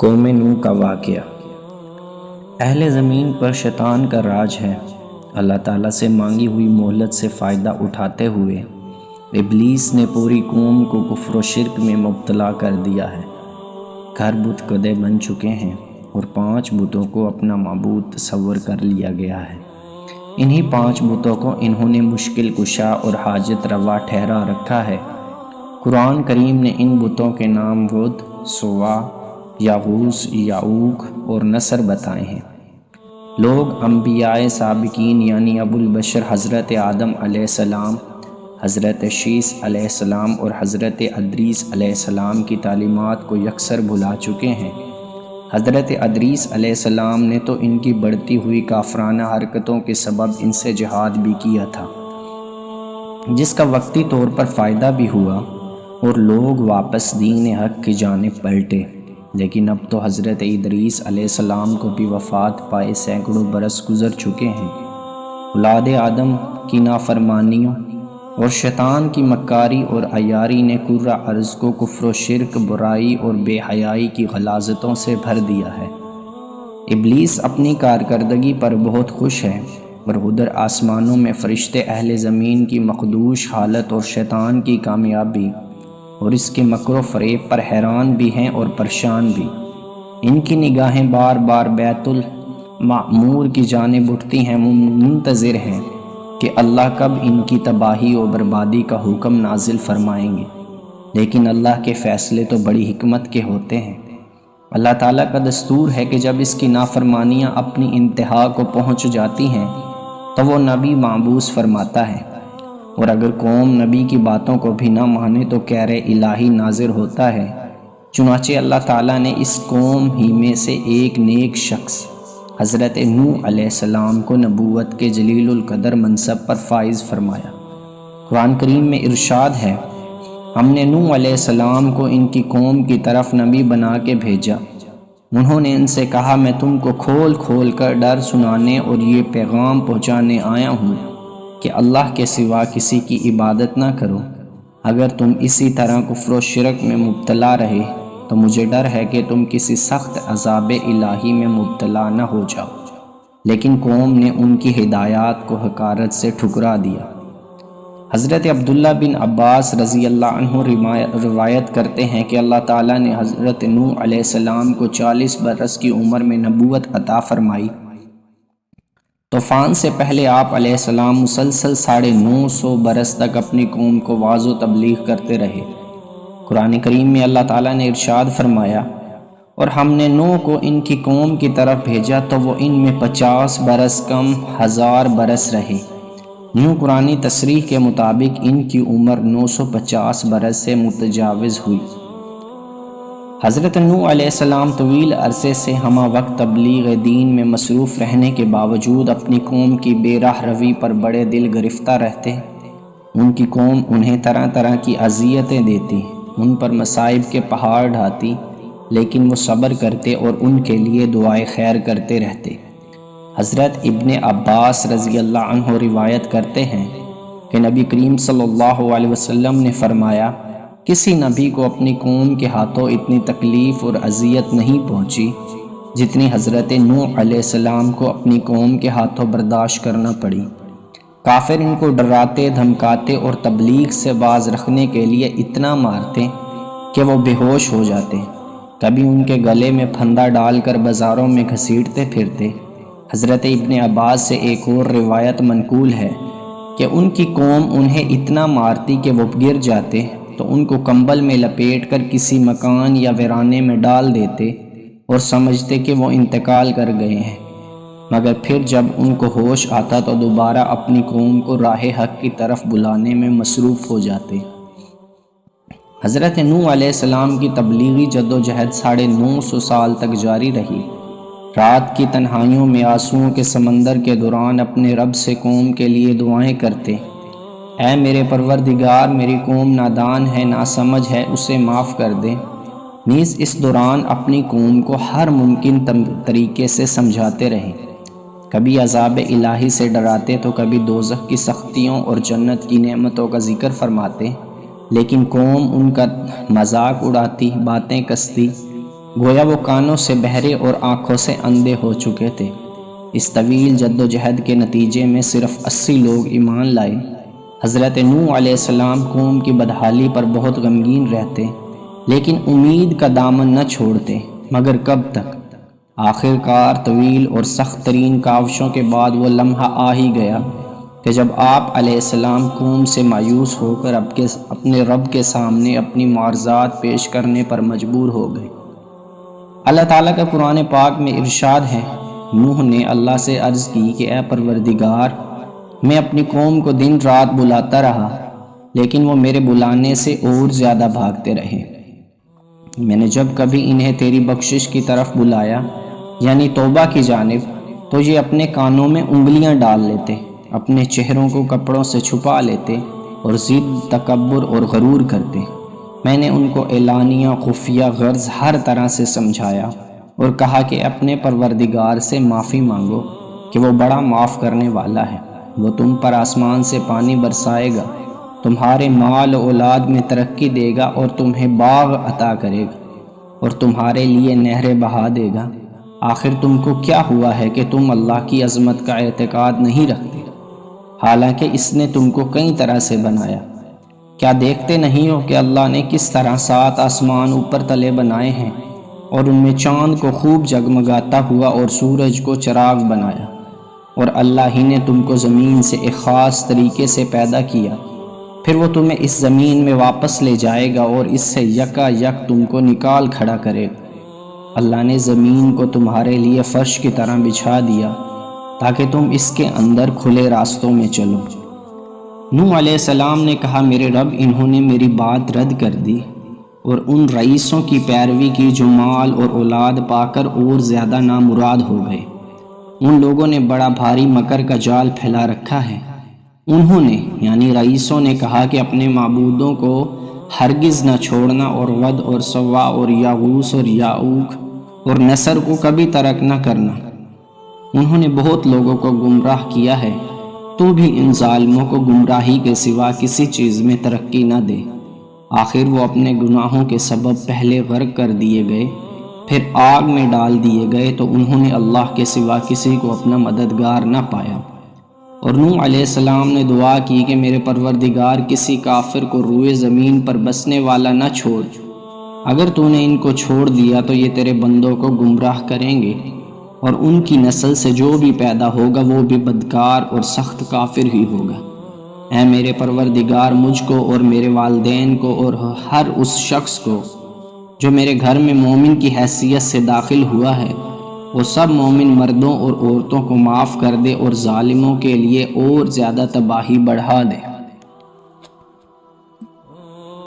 قوم نوح کا واقعہ۔ اہل زمین پر شیطان کا راج ہے۔ اللہ تعالیٰ سے مانگی ہوئی مہلت سے فائدہ اٹھاتے ہوئے ابلیس نے پوری قوم کو کفر و شرک میں مبتلا کر دیا ہے۔ گھر بت کدے بن چکے ہیں اور 5 بتوں کو اپنا معبود تصور کر لیا گیا ہے۔ انہی 5 بتوں کو انہوں نے مشکل کشا اور حاجت روا ٹھہرا رکھا ہے۔ قرآن کریم نے ان بتوں کے نام ود، سوا، یغوث، یعوق اور نصر بتائے ہیں۔ لوگ انبیاء سابقین یعنی ابو البشر حضرت آدم علیہ السلام، حضرت شیث علیہ السلام اور حضرت ادریس علیہ السلام کی تعلیمات کو یکسر بھلا چکے ہیں۔ حضرت ادریس علیہ السلام نے تو ان کی بڑھتی ہوئی کافرانہ حرکتوں کے سبب ان سے جہاد بھی کیا تھا، جس کا وقتی طور پر فائدہ بھی ہوا اور لوگ واپس دین حق کی جانب پلٹے۔ لیکن اب تو حضرت ادریس علیہ السلام کو بھی وفات پائے سینکڑوں برس گزر چکے ہیں۔ اولاد آدم کی نافرمانیوں اور شیطان کی مکاری اور عیاری نے کرہ ارض کو کفر و شرک، برائی اور بے حیائی کی غلاظتوں سے بھر دیا ہے۔ ابلیس اپنی کارکردگی پر بہت خوش ہے اور ادھر آسمانوں میں فرشتے اہل زمین کی مخدوش حالت اور شیطان کی کامیابی اور اس کے مکر و فریب پر حیران بھی ہیں اور پریشان بھی۔ ان کی نگاہیں بار بار بیت المعمور کی جانب اٹھتی ہیں، منتظر ہیں کہ اللہ کب ان کی تباہی و بربادی کا حکم نازل فرمائیں گے۔ لیکن اللہ کے فیصلے تو بڑی حکمت کے ہوتے ہیں۔ اللہ تعالیٰ کا دستور ہے کہ جب اس کی نافرمانیاں اپنی انتہا کو پہنچ جاتی ہیں تو وہ نبی مبعوث فرماتا ہے، اور اگر قوم نبی کی باتوں کو بھی نہ مانے تو کہر الہی نازل ہوتا ہے۔ چنانچہ اللہ تعالیٰ نے اس قوم ہی میں سے ایک نیک شخص حضرت نوح علیہ السلام کو نبوت کے جلیل القدر منصب پر فائز فرمایا۔ قرآن کریم میں ارشاد ہے، ہم نے نوح علیہ السلام کو ان کی قوم کی طرف نبی بنا کے بھیجا۔ انہوں نے ان سے کہا، میں تم کو کھول کھول کر ڈر سنانے اور یہ پیغام پہنچانے آیا ہوں کہ اللہ کے سوا کسی کی عبادت نہ کرو۔ اگر تم اسی طرح کفر و شرک میں مبتلا رہے تو مجھے ڈر ہے کہ تم کسی سخت عذاب الہی میں مبتلا نہ ہو جاؤ۔ لیکن قوم نے ان کی ہدایات کو حقارت سے ٹھکرا دیا۔ حضرت عبداللہ بن عباس رضی اللہ عنہ روایت کرتے ہیں کہ اللہ تعالیٰ نے حضرت نوح علیہ السلام کو 40 برس کی عمر میں نبوت عطا فرمائی۔ طوفان سے پہلے آپ علیہ السلام مسلسل 950 برس تک اپنی قوم کو وعظ و تبلیغ کرتے رہے۔ قرآن کریم میں اللہ تعالیٰ نے ارشاد فرمایا، اور ہم نے نوح کو ان کی قوم کی طرف بھیجا تو وہ ان میں 50 برس کم 1000 برس رہے۔ یوں قرآنی تصریح کے مطابق ان کی عمر 950 برس سے متجاوز ہوئی۔ حضرت نوح علیہ السلام طویل عرصے سے ہمہ وقت تبلیغ دین میں مصروف رہنے کے باوجود اپنی قوم کی بے راہ روی پر بڑے دل گرفتہ رہتے۔ ان کی قوم انہیں طرح طرح کی اذیتیں دیتی، ان پر مصائب کے پہاڑ ڈھاتی، لیکن وہ صبر کرتے اور ان کے لیے دعائے خیر کرتے رہتے۔ حضرت ابن عباس رضی اللہ عنہ روایت کرتے ہیں کہ نبی کریم صلی اللہ علیہ وسلم نے فرمایا، کسی نبی کو اپنی قوم کے ہاتھوں اتنی تکلیف اور اذیت نہیں پہنچی جتنی حضرت نوح علیہ السلام کو اپنی قوم کے ہاتھوں برداشت کرنا پڑی۔ کافر ان کو ڈراتے، دھمکاتے اور تبلیغ سے باز رکھنے کے لیے اتنا مارتے کہ وہ بے ہوش ہو جاتے۔ کبھی ان کے گلے میں پھندا ڈال کر بازاروں میں گھسیٹتے پھرتے۔ حضرت ابن عباس سے ایک اور روایت منقول ہے کہ ان کی قوم انہیں اتنا مارتی کہ وہ گر جاتے تو ان کو کمبل میں لپیٹ کر کسی مکان یا ویرانے میں ڈال دیتے اور سمجھتے کہ وہ انتقال کر گئے ہیں، مگر پھر جب ان کو ہوش آتا تو دوبارہ اپنی قوم کو راہ حق کی طرف بلانے میں مصروف ہو جاتے۔ حضرت نوح علیہ السلام کی تبلیغی جدوجہد 950 سال تک جاری رہی۔ رات کی تنہائیوں میں آنسوؤں کے سمندر کے دوران اپنے رب سے قوم کے لیے دعائیں کرتے، اے میرے پروردگار، میری قوم نادان ہے، ناسمجھ ہے، اسے معاف کر دے۔ نیز اس دوران اپنی قوم کو ہر ممکن طریقے سے سمجھاتے رہے۔ کبھی عذاب الہی سے ڈراتے تو کبھی دوزخ کی سختیوں اور جنت کی نعمتوں کا ذکر فرماتے، لیکن قوم ان کا مذاق اڑاتی، باتیں کستی گویا وہ کانوں سے بہرے اور آنکھوں سے اندھے ہو چکے تھے۔ اس طویل جد و جہد کے نتیجے میں صرف 80 لوگ ایمان لائے۔ حضرت نوح علیہ السلام قوم کی بدحالی پر بہت غمگین رہتے، لیکن امید کا دامن نہ چھوڑتے، مگر کب تک؟ آخر کار طویل اور سخت ترین کاوشوں کے بعد وہ لمحہ آ ہی گیا کہ جب آپ علیہ السلام قوم سے مایوس ہو کر اپنے رب کے سامنے اپنی معارضات پیش کرنے پر مجبور ہو گئے۔ اللہ تعالیٰ کا قرآن پاک میں ارشاد ہے، نوح نے اللہ سے عرض کی کہ اے پروردگار، میں اپنی قوم کو دن رات بلاتا رہا، لیکن وہ میرے بلانے سے اور زیادہ بھاگتے رہے۔ میں نے جب کبھی انہیں تیری بخشش کی طرف بلایا، یعنی توبہ کی جانب، تو یہ اپنے کانوں میں انگلیاں ڈال لیتے، اپنے چہروں کو کپڑوں سے چھپا لیتے اور ضد، تکبر اور غرور کرتے۔ میں نے ان کو اعلانیہ، خفیہ، غرض ہر طرح سے سمجھایا اور کہا کہ اپنے پروردگار سے معافی مانگو کہ وہ بڑا معاف کرنے والا ہے۔ وہ تم پر آسمان سے پانی برسائے گا، تمہارے مال و اولاد میں ترقی دے گا اور تمہیں باغ عطا کرے گا اور تمہارے لیے نہریں بہا دے گا۔ آخر تم کو کیا ہوا ہے کہ تم اللہ کی عظمت کا اعتقاد نہیں رکھتے، حالانکہ اس نے تم کو کئی طرح سے بنایا؟ کیا دیکھتے نہیں ہو کہ اللہ نے کس طرح 7 آسمان اوپر تلے بنائے ہیں اور ان میں چاند کو خوب جگمگاتا ہوا اور سورج کو چراغ بنایا؟ اور اللہ ہی نے تم کو زمین سے ایک خاص طریقے سے پیدا کیا، پھر وہ تمہیں اس زمین میں واپس لے جائے گا اور اس سے یکا یک تم کو نکال کھڑا کرے گا۔ اللہ نے زمین کو تمہارے لیے فرش کی طرح بچھا دیا تاکہ تم اس کے اندر کھلے راستوں میں چلو۔ نوح علیہ السلام نے کہا، میرے رب، انہوں نے میری بات رد کر دی اور ان رئیسوں کی پیروی کی جو مال اور اولاد پا کر اور زیادہ نامراد ہو گئے۔ ان لوگوں نے بڑا بھاری مکر کا جال پھیلا رکھا ہے۔ انہوں نے یعنی رئیسوں نے کہا کہ اپنے معبودوں کو ہرگز نہ چھوڑنا اور ود اور سوا اور یاغوث اور یعوق اور نصر کو کبھی ترک نہ کرنا۔ انہوں نے بہت لوگوں کو گمراہ کیا ہے، تو بھی ان ظالموں کو گمراہی کے سوا کسی چیز میں ترقی نہ دے۔ آخر وہ اپنے گناہوں کے سبب پہلے غرق کر دیے گئے، پھر آگ میں ڈال دیے گئے تو انہوں نے اللہ کے سوا کسی کو اپنا مددگار نہ پایا۔ اور نوح علیہ السلام نے دعا کی کہ میرے پروردگار، کسی کافر کو روئے زمین پر بسنے والا نہ چھوڑ۔ اگر تو نے ان کو چھوڑ دیا تو یہ تیرے بندوں کو گمراہ کریں گے، اور ان کی نسل سے جو بھی پیدا ہوگا وہ بھی بدکار اور سخت کافر ہی ہوگا۔ اے میرے پروردگار، مجھ کو اور میرے والدین کو اور ہر اس شخص کو جو میرے گھر میں مومن کی حیثیت سے داخل ہوا ہے، وہ سب مومن مردوں اور عورتوں کو معاف کر دے اور ظالموں کے لیے اور زیادہ تباہی بڑھا دے۔